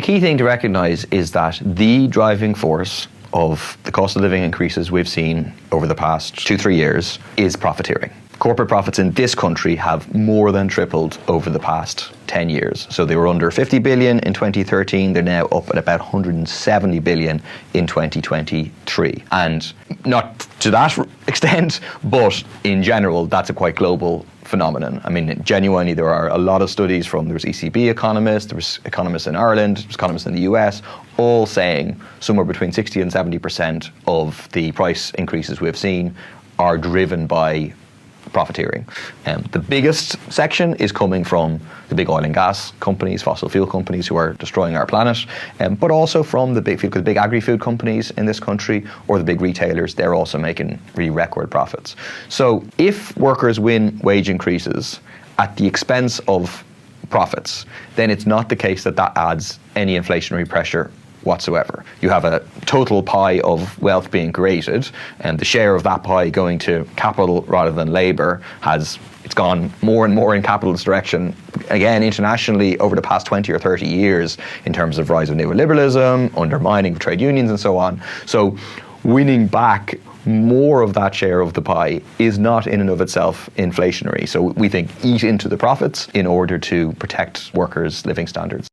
key thing to recognise is that the driving force of the cost of living increases we've seen over the past 2-3 years is profiteering. Corporate profits in this country have more than tripled over the past 10 years. So they were under 50 billion in 2013, they're now up at about 170 billion in 2023. And not to that extent, but in general, that's a quite global phenomenon. I mean, genuinely, there are a lot of studies from, there's ECB economists, there's economists in Ireland, there's economists in the US, all saying somewhere between 60 and 70% of the price increases we've seen are driven by profiteering. The biggest section is coming from the big oil and gas companies, fossil fuel companies who are destroying our planet, but also from the big agri-food companies in this country or the big retailers. They're also making really record profits. So if workers win wage increases at the expense of profits, then it's not the case that that adds any inflationary pressure whatsoever. You have a total pie of wealth being created, and the share of that pie going to capital rather than labour it's gone more and more in capitalist direction, again, internationally over the past 20 or 30 years in terms of rise of neoliberalism, undermining of trade unions and so on. So winning back more of that share of the pie is not in and of itself inflationary. So we think eat into the profits in order to protect workers' living standards.